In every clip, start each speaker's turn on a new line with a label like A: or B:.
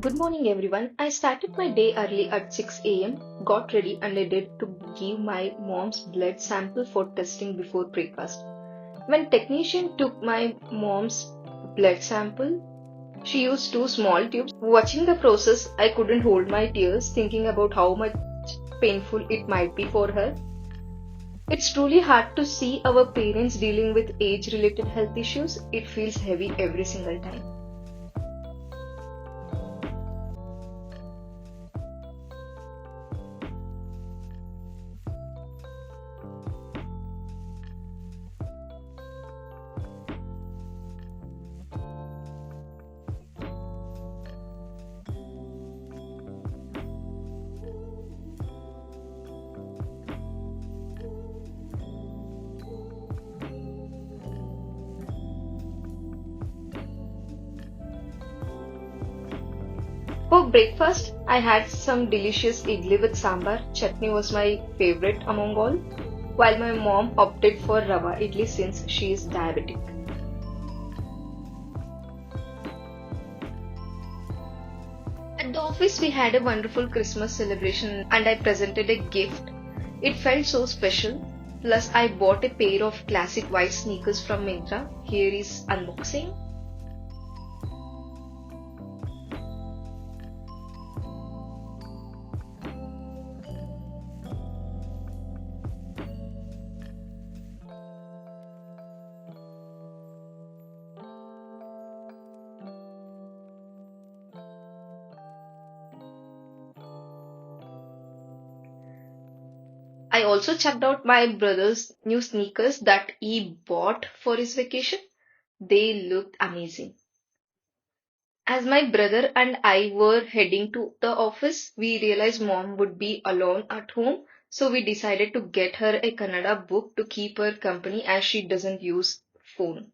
A: Good morning, everyone. I started my day early at 6 a.m., got ready, and headed to give my mom's blood sample for testing before breakfast. When technician took my mom's blood sample, she used two small tubes. Watching the process, I couldn't hold my tears, thinking about how much painful it might be for her. It's truly hard to see our parents dealing with age-related health issues. It feels heavy every single time. For breakfast, I had some delicious idli with sambar. Chutney was my favorite among all, while my mom opted for rava idli since she is diabetic. At the office, we had a wonderful Christmas celebration and I presented a gift. It felt so special. Plus, I bought a pair of classic white sneakers from Myntra. Here is unboxing. I also checked out my brother's new sneakers that he bought for his vacation. They looked amazing. As my brother and I were heading to the office, we realized mom would be alone at home, so we decided to get her a Kannada book to keep her company as she doesn't use phone.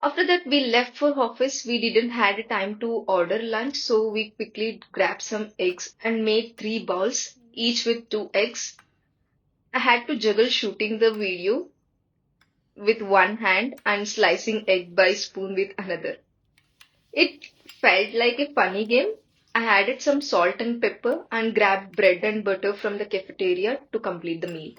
A: After that, we left for office. We didn't had time to order lunch, so we quickly grabbed some eggs and made three bowls, each with two eggs. I had to juggle shooting the video with one hand and slicing egg by spoon with another. It felt like a funny game. I added some salt and pepper and grabbed bread and butter from the cafeteria to complete the meal.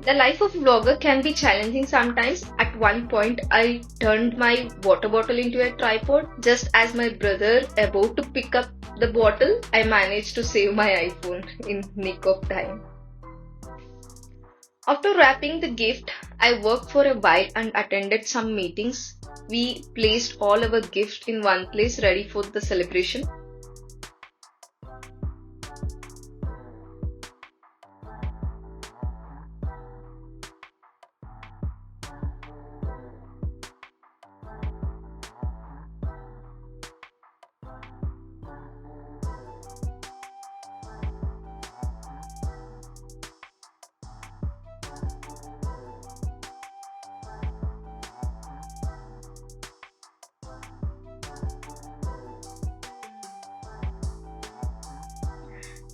A: The life of vlogger can be challenging sometimes. At one point, I turned my water bottle into a tripod. Just as my brother about to pick up the bottle, I managed to save my iPhone in nick of time. After wrapping the gift, I worked for a while and attended some meetings. We placed all our gifts in one place ready for the celebration.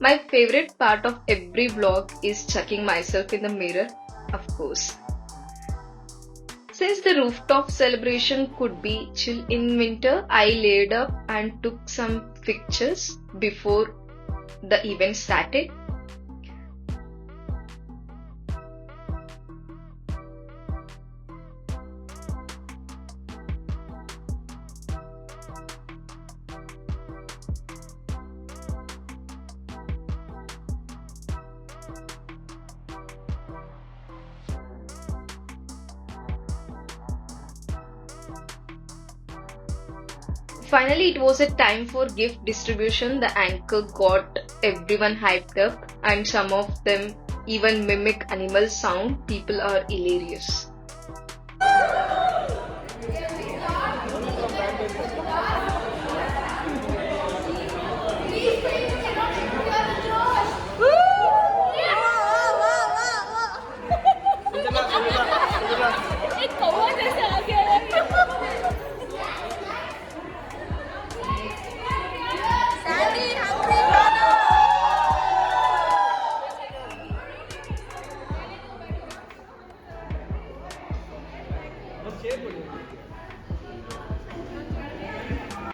A: My favorite part of every vlog is checking myself in the mirror, of course. Since the rooftop celebration could be chill in winter, I laid up and took some pictures before the event started. Finally, it was a time for gift distribution. The anchor got everyone hyped up, and some of them even mimic animal sound. People are hilarious.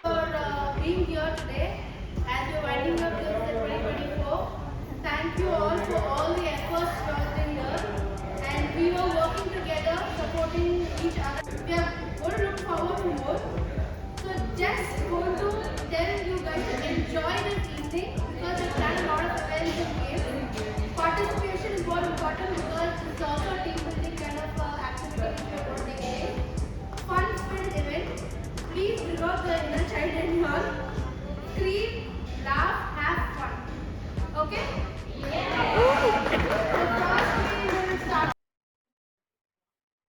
B: For being here today as we're winding up this 2024. Thank you all for all the efforts throughout the year, and we were working together, supporting each other. We are going to look forward to more. So just going to tell you guys to enjoy this evening because we've done a lot of events and games. Participation is more important because it's also a team building kind of activity which we are going to take place. Fun-filled event. Please bring out the inner child in you. Scream, laugh, have fun. Okay?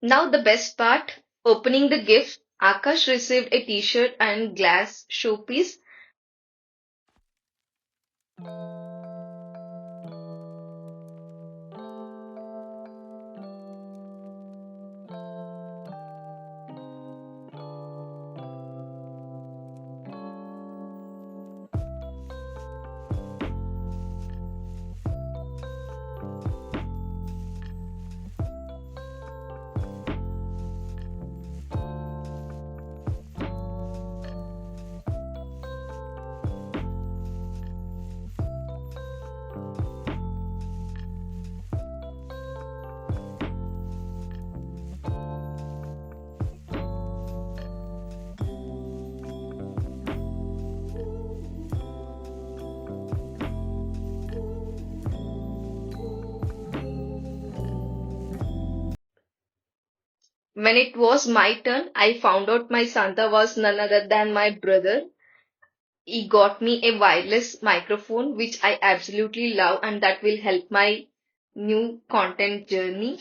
A: Now, the best part, opening the gift. Akash received a t-shirt and glass showpiece. When it was my turn, I found out my Santa was none other than my brother. He got me a wireless microphone, which I absolutely love, and that will help my new content journey.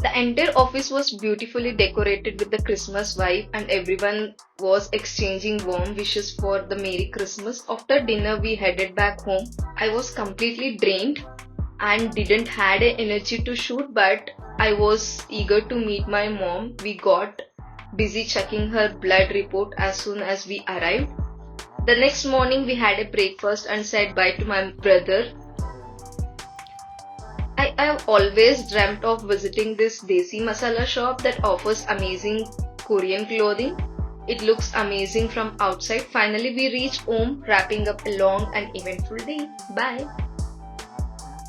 A: The entire office was beautifully decorated with the Christmas vibe, and everyone was exchanging warm wishes for the Merry Christmas. After dinner, we headed back home. I was completely drained and didn't had a energy to shoot, but I was eager to meet my mom. We got busy checking her blood report as soon as we arrived. The next morning, we had a breakfast and said bye to my brother. I have always dreamt of visiting this Desi masala shop that offers amazing Korean clothing. It looks amazing from outside. Finally, we reached home, wrapping up a long and eventful day. Bye.